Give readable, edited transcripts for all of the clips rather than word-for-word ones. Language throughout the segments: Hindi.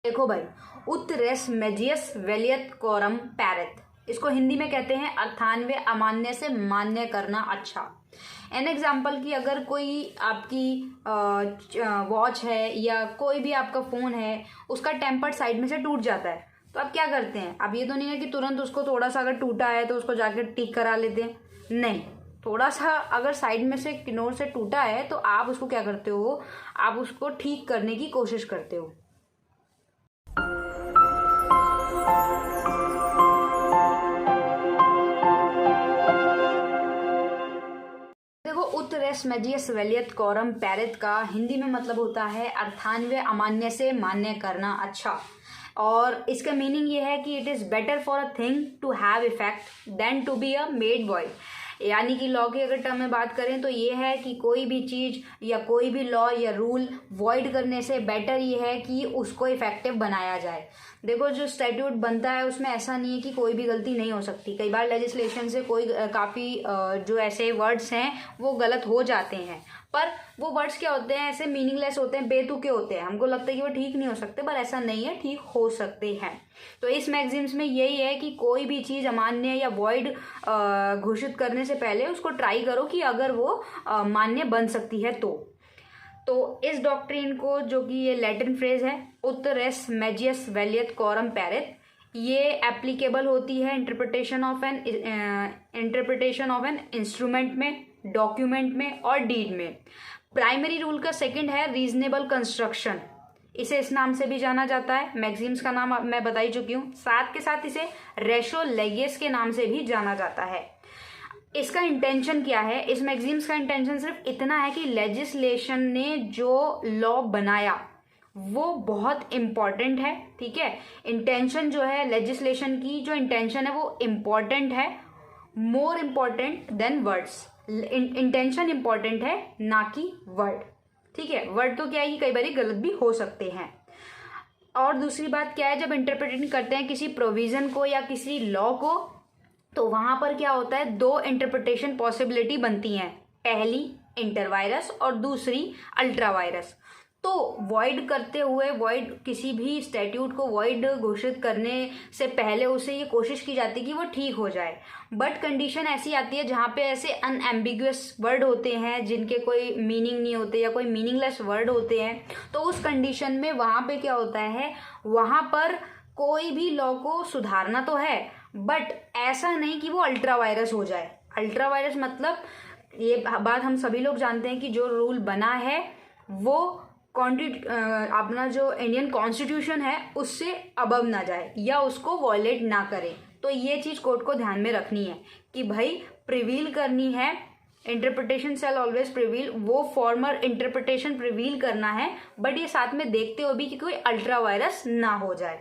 देखो भाई, ut res medius veliat coram paret, इसको हिंदी में कहते हैं अर्थान्वय अमान्य से मान्य करना अच्छा। एन एग्जाम्पल की अगर कोई आपकी वॉच है या कोई भी आपका फ़ोन है, उसका टेम्पर्ड साइड में से टूट जाता है, तो आप क्या करते हैं? अब ये तो नहीं है कि तुरंत उसको थोड़ा सा अगर टूटा है तो उसको जाकर ठीक करा लेते हैं, नहीं। थोड़ा सा अगर साइड में से किनारे से टूटा है तो आप उसको क्या करते हो, आप उसको ठीक करने की कोशिश करते हो। देखो, ut res medius veliat coram paret का हिंदी में मतलब होता है अर्थान्वय अमान्य से मान्य करना अच्छा। और इसका मीनिंग ये है कि it is better for a thing to have effect than to be a made void. यानी कि लॉ की अगर टर्म में बात करें तो ये है कि कोई भी चीज़ या कोई भी लॉ या रूल वॉइड करने से बेटर ये है कि उसको इफेक्टिव बनाया जाए। देखो, जो स्टैट्यूट बनता है उसमें ऐसा नहीं है कि कोई भी गलती नहीं हो सकती। कई बार लेजिस्लेशन से कोई काफ़ी जो ऐसे वर्ड्स हैं वो गलत हो जाते हैं, पर वो वर्ड्स क्या होते हैं, ऐसे मीनिंगलेस होते हैं, बेतुके होते हैं। हमको लगता है कि वो ठीक नहीं हो सकते, पर ऐसा नहीं है, ठीक हो सकते हैं। तो इस मैगजीन्स में यही है कि कोई भी चीज़ अमान्य या वॉइड घोषित करने से पहले उसको ट्राई करो कि अगर वो मान्य बन सकती है तो इस डॉक्ट्रिन को, जो कि ये लैटिन फ्रेज है ut res medius veliat coram paret, ये एप्लीकेबल होती है इंटरप्रिटेशन ऑफ एन इंस्ट्रूमेंट में, डॉक्यूमेंट में और डीड में। प्राइमरी रूल का सेकंड है रीजनेबल कंस्ट्रक्शन, इसे इस नाम से भी जाना जाता है। मैगजीम्स का नाम मैं बता ही चुकी हूँ। साथ के साथ इसे रेशो लेगियस के नाम से भी जाना जाता है। इसका इंटेंशन क्या है? इस मैगजीम्स का इंटेंशन सिर्फ इतना है कि लेजिस्लेशन ने जो लॉ बनाया वो बहुत इम्पॉर्टेंट है, ठीक है। इंटेंशन जो है लेजिस्लेशन की, जो इंटेंशन है वो इम्पॉर्टेंट है, more important than words. Intention important है, ना कि वर्ड, ठीक है। वर्ड तो क्या है कि कई बार गलत भी हो सकते हैं। और दूसरी बात क्या है, जब इंटरप्रिटेशन करते हैं किसी प्रोविजन को या किसी लॉ को, तो वहां पर क्या होता है, दो इंटरप्रिटेशन पॉसिबिलिटी बनती हैं। पहली इंटरवायरस और दूसरी अल्ट्रावायरस। तो वॉइड करते हुए, वॉइड किसी भी स्टैट्यूट को वॉइड घोषित करने से पहले उसे ये कोशिश की जाती है कि वो ठीक हो जाए। बट कंडीशन ऐसी आती है जहाँ पे ऐसे अनएम्बिगुअस वर्ड होते हैं जिनके कोई मीनिंग नहीं होते या कोई मीनिंगलेस वर्ड होते हैं, तो उस कंडीशन में वहाँ पे क्या होता है, वहाँ पर कोई भी लॉ को सुधारना तो है, बट ऐसा नहीं कि वो अल्ट्रावायरस हो जाए। अल्ट्रावायरस मतलब ये बात हम सभी लोग जानते हैं कि जो रूल बना है वो अपना जो इंडियन कॉन्स्टिट्यूशन है उससे अबव ना जाए या उसको वॉयलेट ना करे। तो ये चीज़ कोर्ट को ध्यान में रखनी है कि भाई प्रिवील करनी है, इंटरप्रिटेशन शैल ऑलवेज प्रिवील, वो फॉर्मर इंटरप्रिटेशन प्रिवील करना है, बट ये साथ में देखते हुए भी कि कोई अल्ट्रा वायरस ना हो जाए।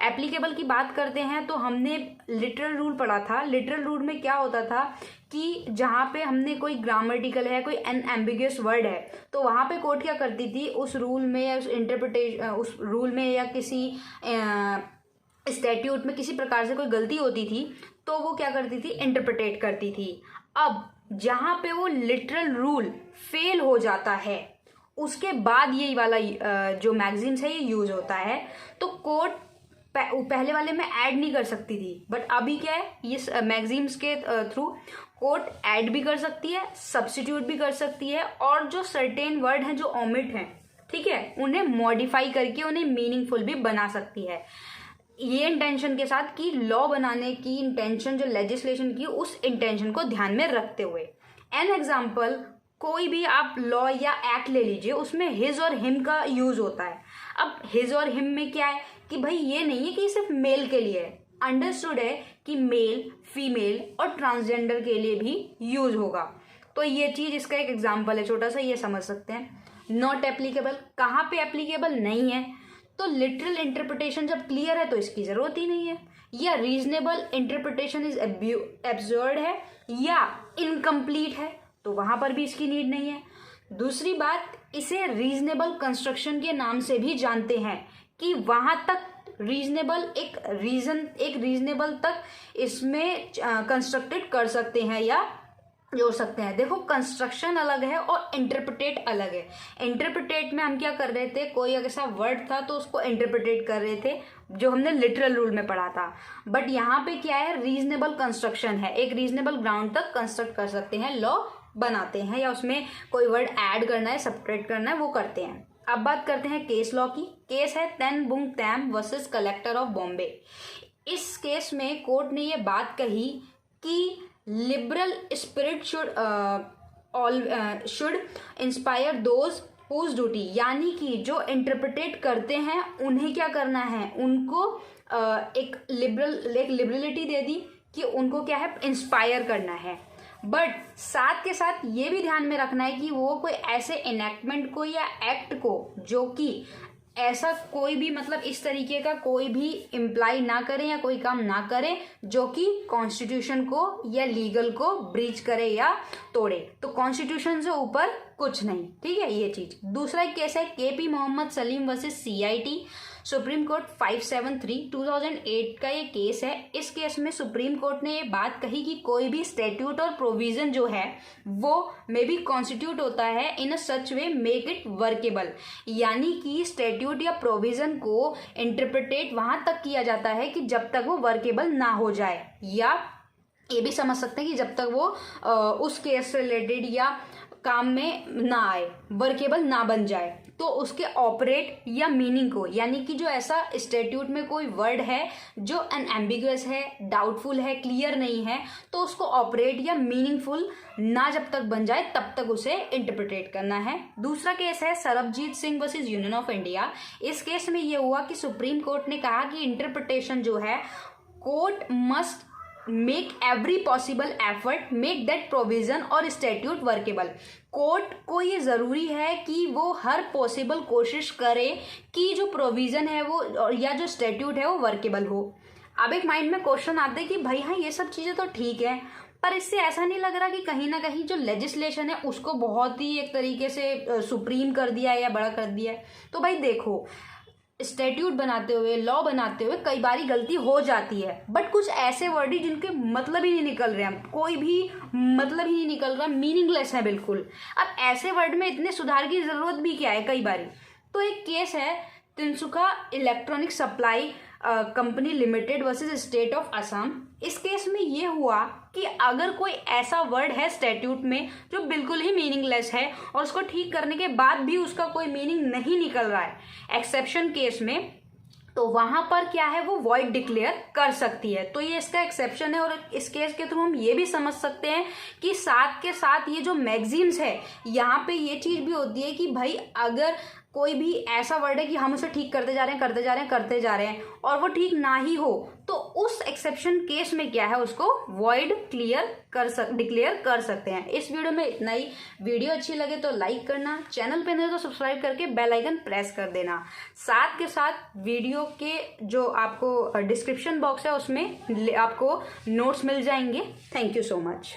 एप्लीकेबल की बात करते हैं तो हमने लिटरल रूल पढ़ा था। लिटरल रूल में क्या होता था कि जहाँ पे हमने कोई ग्रामेटिकल है, कोई अनएम्बिगुअस वर्ड है, तो वहाँ पे कोर्ट क्या करती थी, उस रूल में या उस रूल में या किसी स्टैट्यूट में किसी प्रकार से कोई गलती होती थी तो वो क्या करती थी, इंटरप्रिटेट करती थी। अब जहाँ पे वो लिटरल रूल फेल हो जाता है उसके बाद ये वाला जो मैगजीन्स है ये यूज होता है। तो कोर्ट पहले वाले में ऐड नहीं कर सकती थी, बट अभी क्या है, ये मैगजीन्स के थ्रू कोर्ट ऐड भी कर सकती है, सब्स्टिट्यूट भी कर सकती है, और जो सर्टेन वर्ड हैं जो ओमिट हैं, ठीक है, उन्हें मॉडिफाई करके उन्हें मीनिंगफुल भी बना सकती है। ये इंटेंशन के साथ कि लॉ बनाने की इंटेंशन जो लेजिस्लेशन की, उस इंटेंशन को ध्यान में रखते हुए। एन एग्जाम्पल, कोई भी आप लॉ या एक्ट ले लीजिए, उसमें हिज और हिम का यूज होता है। अब हिज और हिम में क्या है कि भाई ये नहीं है कि सिर्फ मेल के लिए है, अंडरस्टूड है कि मेल, फीमेल और ट्रांसजेंडर के लिए भी यूज होगा। तो ये चीज इसका एक एग्जाम्पल है छोटा सा, ये समझ सकते हैं। नॉट एप्लीकेबल, कहाँ पे एप्लीकेबल नहीं है, तो लिटरल इंटरप्रिटेशन जब क्लियर है तो इसकी जरूरत ही नहीं है, या रीजनेबल इंटरप्रिटेशन इज एब्सर्ड है या इनकम्प्लीट है तो वहां पर भी इसकी नीड नहीं है। दूसरी बात, इसे रीजनेबल कंस्ट्रक्शन के नाम से भी जानते हैं कि वहां तक रीजनेबल एक रीजनेबल तक इसमें कंस्ट्रक्टेड कर सकते हैं या जोड़ सकते हैं। देखो कंस्ट्रक्शन अलग है और इंटरप्रिटेट अलग है। इंटरप्रिटेट में हम क्या कर रहे थे, कोई ऐसा वर्ड था तो उसको इंटरप्रिटेट कर रहे थे, जो हमने लिटरल रूल में पढ़ा था। बट यहाँ पे क्या है, रीजनेबल कंस्ट्रक्शन है, एक रीजनेबल ग्राउंड तक कंस्ट्रक्ट कर सकते हैं, लॉ बनाते हैं, या उसमें कोई वर्ड ऐड करना है, सब्ट्रैक्ट करना है, वो करते हैं। अब बात करते हैं केस लॉ की। केस है तेन बुंग तैम वर्सेस कलेक्टर ऑफ बॉम्बे। इस केस में कोर्ट ने ये बात कही कि liberal spirit should inspire those whose duty, यानी कि जो इंटरप्रिटेट करते हैं उन्हें क्या करना है, उनको एक लिबरलिटी दे दी कि उनको क्या है, इंस्पायर करना है। बट साथ के साथ ये भी ध्यान में रखना है कि वो कोई ऐसे इनैक्टमेंट को या एक्ट को जो कि ऐसा कोई भी मतलब इस तरीके का कोई भी इम्प्लाई ना करें या कोई काम ना करें जो कि कॉन्स्टिट्यूशन को या लीगल को ब्रीच करे या तोड़े। तो कॉन्स्टिट्यूशन से ऊपर कुछ नहीं, ठीक है ये चीज। दूसरा एक केस है KP Mohammad Salim versus CIT, supreme court 573 2008 का ये केस है। इस केस में सुप्रीम कोर्ट ने ये बात कही कि कोई भी स्टैट्यूट और प्रोविजन जो है वो मे बी कॉन्स्टिट्यूट होता है इन अ सच वे मेक इट वर्केबल, यानी कि स्टैट्यूट या प्रोविजन को इंटरप्रिटेट वहां तक किया जाता है कि जब तक वो वर्केबल ना हो जाए, या ये भी समझ सकते हैं कि जब तक वो उस केस से रिलेटेड या काम में ना आए, वर्केबल ना बन जाए। तो उसके ऑपरेट या मीनिंग को, यानी कि जो ऐसा स्टैट्यूट में कोई वर्ड है जो अनएम्बिगुअस है, डाउटफुल है, क्लियर नहीं है, तो उसको ऑपरेट या मीनिंगफुल ना जब तक बन जाए तब तक उसे इंटरप्रिटेट करना है। दूसरा केस है Sarabjit Singh versus union of India. इस केस में ये हुआ कि सुप्रीम कोर्ट ने कहा कि इंटरप्रिटेशन जो है, court must make every possible effort make that provision और स्टैट्यूट वर्केबल। कोर्ट को ये जरूरी है कि वो हर पॉसिबल कोशिश करे कि जो प्रोविजन है वो या जो स्टैट्यूट है वो वर्केबल हो। अब एक माइंड में क्वेश्चन आते हैं कि भाई हाँ ये सब चीजें तो ठीक है, पर इससे ऐसा नहीं लग रहा कि कहीं ना कहीं जो लेजिस्लेशन है उसको बहुत ही एक तरीके से सुप्रीम कर दिया है या बड़ा कर दिया है। तो भाई देखो, स्टैट्यूट बनाते हुए, लॉ बनाते हुए कई बारी गलती हो जाती है, बट कुछ ऐसे वर्ड ही जिनके मतलब ही नहीं निकल रहे हैं, कोई भी मतलब ही नहीं निकल रहा, मीनिंगलेस है बिल्कुल। अब ऐसे वर्ड में इतने सुधार की जरूरत भी क्या है कई बारी। तो एक केस है Tinsukia electronic supply company limited versus state of Assam. इस केस में ये हुआ कि अगर कोई ऐसा वर्ड है स्टैट्यूट में जो बिल्कुल ही मीनिंगलेस है और उसको ठीक करने के बाद भी उसका कोई मीनिंग नहीं निकल रहा है एक्सेप्शन केस में, तो वहां पर क्या है, वो वॉइड डिक्लेयर कर सकती है। तो ये इसका एक्सेप्शन है। और इस केस के थ्रू हम ये भी समझ सकते हैं कि साथ के साथ ये जो मैगजीन्स है, यहाँ पे ये चीज भी होती है कि भाई अगर कोई भी ऐसा वर्ड है कि हम उसे ठीक करते जा रहे हैं और वो ठीक ना ही हो, तो उस एक्सेप्शन केस में क्या है, उसको वॉइड डिक्लेयर कर सकते हैं। इस वीडियो में इतना ही। वीडियो अच्छी लगे तो लाइक करना, चैनल पे नहीं तो सब्सक्राइब करके बेल आइकन प्रेस कर देना। साथ के साथ वीडियो के जो आपको डिस्क्रिप्शन बॉक्स है उसमें आपको नोट्स मिल जाएंगे। Thank you so much.